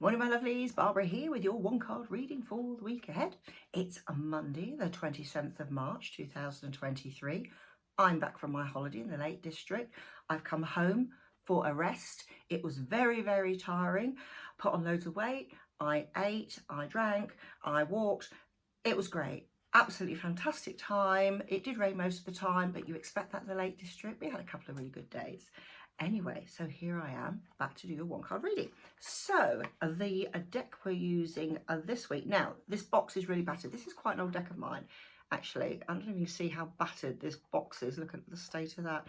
Morning, my lovelies. Barbara here with your one card reading for the week ahead. It's a Monday, the 27th of March, 2023. I'm back from my holiday in the Lake District. I've come home for a rest. It was very, very tiring. Put on loads of weight. I ate, I drank, I walked. It was great. Absolutely fantastic time. It did rain most of the time, but you expect that in the Lake District. We had a couple of really good days. Anyway, so here I am, back to do your one card reading. So the deck we're using this week. Now, this box is really battered. This is quite an old deck of mine, actually. I don't know if you can see how battered this box is. Look at the state of that.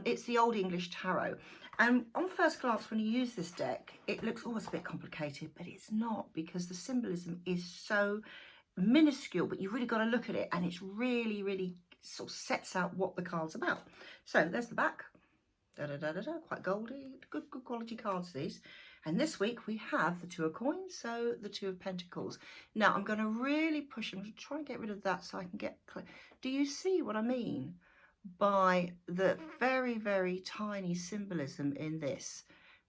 It's the Old English Tarot. And on first glance, when you use this deck, it looks almost a bit complicated, but it's not, because the symbolism is so minuscule, but you've really got to look at it, and it's really, really sort of sets out what the card's about. So there's the back. Quite goldy, good quality cards these. And this week we have the Two of Coins, so the Two of Pentacles. Now I'm going to really push, I'm going to try and get rid of that so I can get clear. Do you see what I mean by the very, very tiny symbolism in this?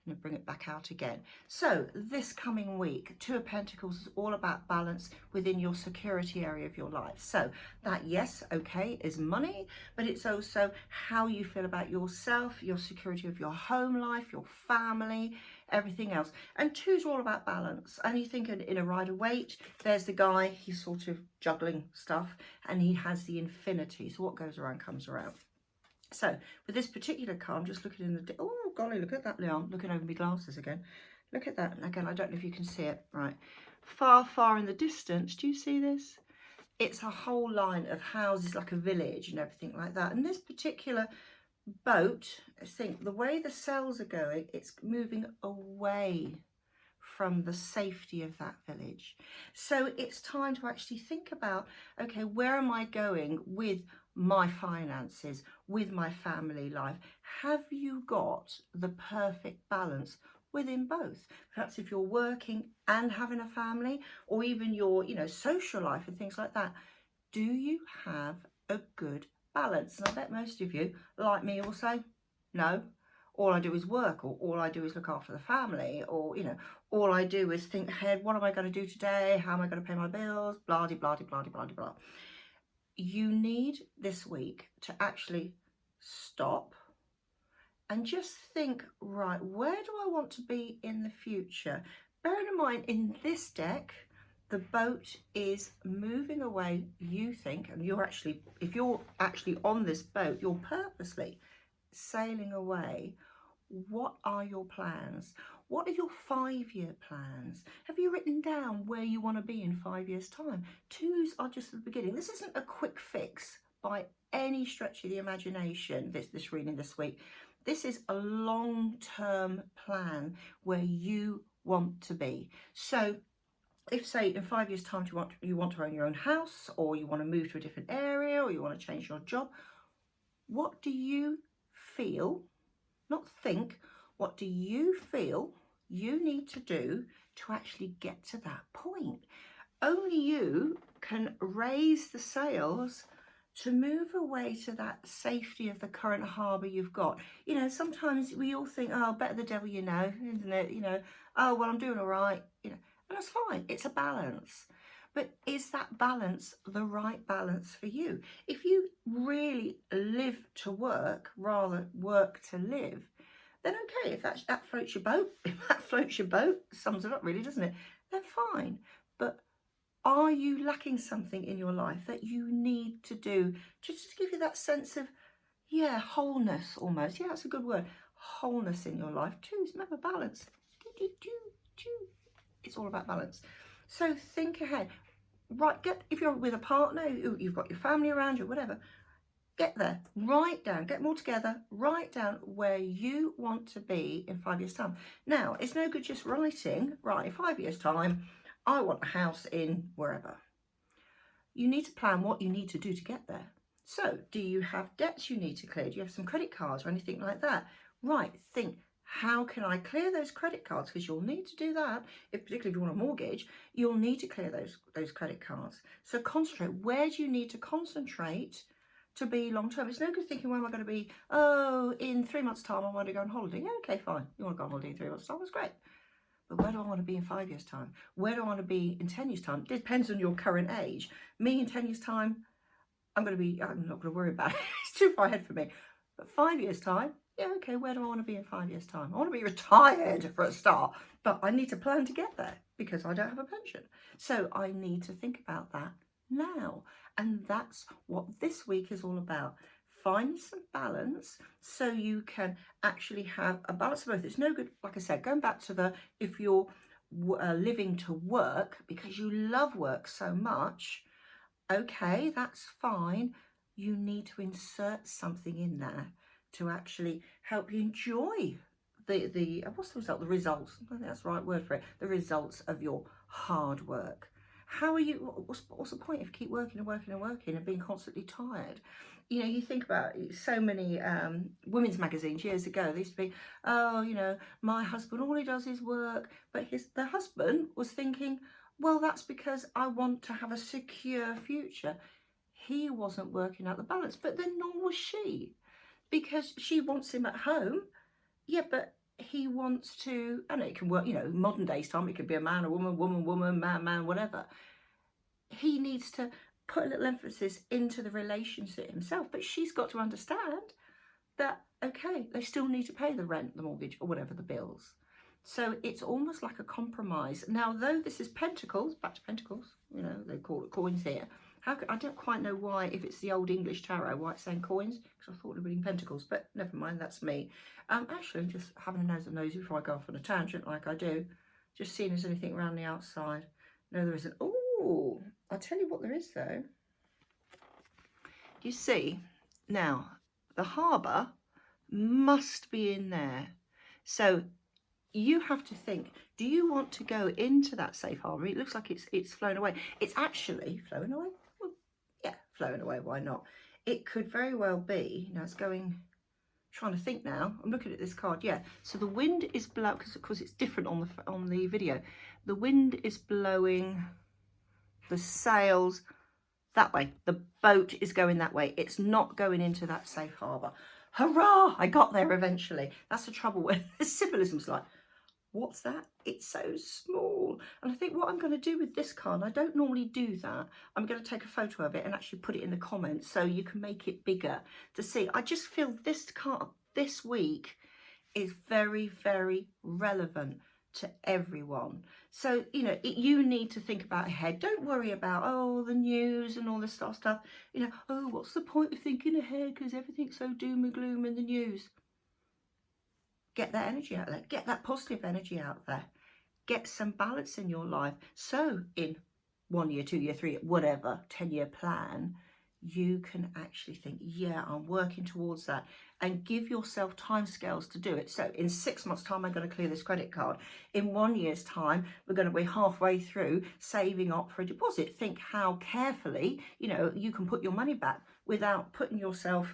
I'm going to bring it back out again. So this coming week, Two of Pentacles is all about balance within your security area of your life. So that, yes, okay, is money, but it's also how you feel about yourself, your security of your home life, your family, everything else. And two's all about balance. And you think in a Rider-Waite, there's the guy, he's sort of juggling stuff, and he has the infinity. So what goes around comes around. So with this particular card, I'm just looking in the, oh golly, look at that now. I'm looking over my glasses again. Look at that. And again, I don't know if you can see it. Right. Far, far in the distance. Do you see this? It's a whole line of houses, like a village and everything like that. And this particular boat, I think the way the sails are going, it's moving away from the safety of that village. So it's time to actually think about, okay, where am I going with my finances, with my family life? Have you got the perfect balance within both? Perhaps if you're working and having a family, or even your, social life and things like that, do you have a good balance? And I bet most of you, like me, will say, no, all I do is work, or all I do is look after the family, or, all I do is think ahead, what am I going to do today? How am I going to pay my bills? Blah, blah, blah, blah, blah, blah. You need this week to actually stop and just think, right, where do I want to be in the future? Bearing in mind, in this deck, the boat is moving away, you think, and you're actually, if you're actually on this boat, you're purposely sailing away. What are your plans? What are your 5-year plans? Have you written down where you want to be in 5 years' time? Twos are just the beginning. This isn't a quick fix by any stretch of the imagination, this reading this week. This is a long-term plan where you want to be. So if, say, in 5 years' time you want to own your own house, or you want to move to a different area, or you want to change your job, what do you feel, not think, what do you feel you need to do to actually get to that point? Only you can raise the sails to move away to that safety of the current harbour you've got. Sometimes we all think, oh, better the devil you know, isn't it? Oh, well, I'm doing all right, and that's fine. It's a balance. But is that balance the right balance for you? If you really live to work rather work to live, then okay, if that floats your boat, sums it up really, doesn't it? Then fine. But are you lacking something in your life that you need to do just to give you that sense of, wholeness almost? Yeah, that's a good word. Wholeness in your life. Two, remember, balance. It's all about balance. So think ahead. Right, if you're with a partner, you've got your family around you, whatever, get there, write down, get them all together, write down where you want to be in 5 years' time. Now, it's no good just writing, right, in 5 years' time, I want a house in wherever. You need to plan what you need to do to get there. So, do you have debts you need to clear? Do you have some credit cards or anything like that? Right, think, how can I clear those credit cards? Because you'll need to do that, particularly if you want a mortgage, you'll need to clear those credit cards. So concentrate. Where do you need to concentrate to be long term? It's no good thinking, where am I going to be? Oh, in 3 months' time, I want to go on holiday. Yeah, okay, fine. You want to go on holiday in 3 months' time? That's great. but where do I want to be in 5 years' time? Where do I want to be in 10 years' time? It depends on your current age. Me in 10 years' time, I'm not going to worry about it. It's too far ahead for me. But 5 years' time, yeah, okay, where do I want to be in 5 years' time? I want to be retired for a start, but I need to plan to get there because I don't have a pension. So I need to think about that now. And that's what this week is all about. Find some balance so you can actually have a balance of both. It's no good, like I said, going back to if you're living to work because you love work so much, okay, that's fine. You need to insert something in there to actually help you enjoy what's the result? The results. I think that's the right word for it. The results of your hard work. How are you? What's the point if you keep working and working and working and being constantly tired? You know, you think about so many women's magazines years ago. They used to be, oh, you know, my husband, all he does is work. But the husband was thinking, well, that's because I want to have a secure future. He wasn't working out the balance, but then nor was she, because she wants him at home. Yeah, but he wants to, and it can work, you know, modern days time, it could be a man, a woman, woman, man, whatever. He needs to put a little emphasis into the relationship himself, but she's got to understand that, okay, they still need to pay the rent, the mortgage, or whatever the bills. So it's almost like a compromise. Now, though this is Pentacles, back to Pentacles, you know, they call it coins here. I don't quite know why, if it's the Old English Tarot, why it's saying coins, because I thought they were reading Pentacles, but never mind, that's me. Actually, just having a nosy before I go off on a tangent like I do, just seeing if there's anything around the outside. No, there isn't. Oh, I'll tell you what there is, though. You see, now, the harbour must be in there. So you have to think, do you want to go into that safe harbour? It looks like it's flown away. It's actually flown away. Well, yeah, flown away. Why not? It could very well be. Now it's going. Trying to think now. I'm looking at this card. Yeah. So the wind is blowing, because of course it's different on the video. The wind is blowing the sails that way. The boat is going that way. It's not going into that safe harbour. Hurrah! I got there eventually. That's the trouble with the symbolism's like, what's that? It's so small. And I think what I'm going to do with this card, I don't normally do that. I'm going to take a photo of it and actually put it in the comments so you can make it bigger to see. I just feel this card this week is very, very relevant to everyone. So, you know, you need to think about ahead. Don't worry about, oh, the news and all this stuff. You know, oh, what's the point of thinking ahead because everything's so doom and gloom in the news. Get that energy out there. Get that positive energy out there. Get some balance in your life. So in 1 year, 2 year, 3 year, whatever, 10-year plan, you can actually think, yeah, I'm working towards that, and give yourself timescales to do it. So in 6 months' time, I'm going to clear this credit card. In 1 year's time, we're going to be halfway through saving up for a deposit. Think how carefully, you know, you can put your money back without putting yourself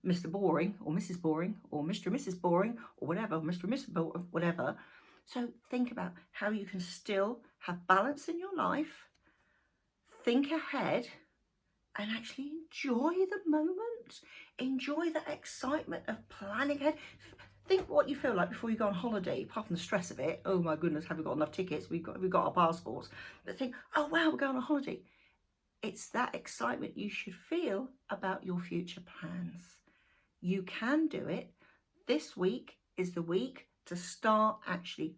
Mr. Boring or Mrs. Boring or Mr. and Mrs. Boring or whatever, Mr. and Mrs. Boring, whatever. So think about how you can still have balance in your life, think ahead, and actually enjoy the moment. Enjoy the excitement of planning ahead. Think what you feel like before you go on holiday, apart from the stress of it. Oh my goodness, have we got enough tickets? We've got our passports. But think, oh wow, we're going on holiday. It's that excitement you should feel about your future plans. You can do it. This week is the week to start actually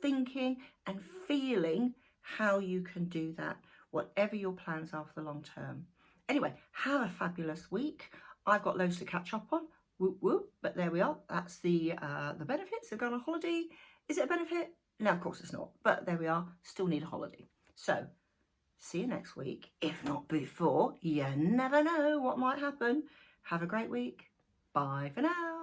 thinking and feeling how you can do that, whatever your plans are for the long term. Anyway, have a fabulous week. I've got loads to catch up on. Whoop, whoop. But there we are. That's the benefits of going on holiday. Is it a benefit? No, of course it's not. But there we are. Still need a holiday. So see you next week. If not before, you never know what might happen. Have a great week. Bye for now.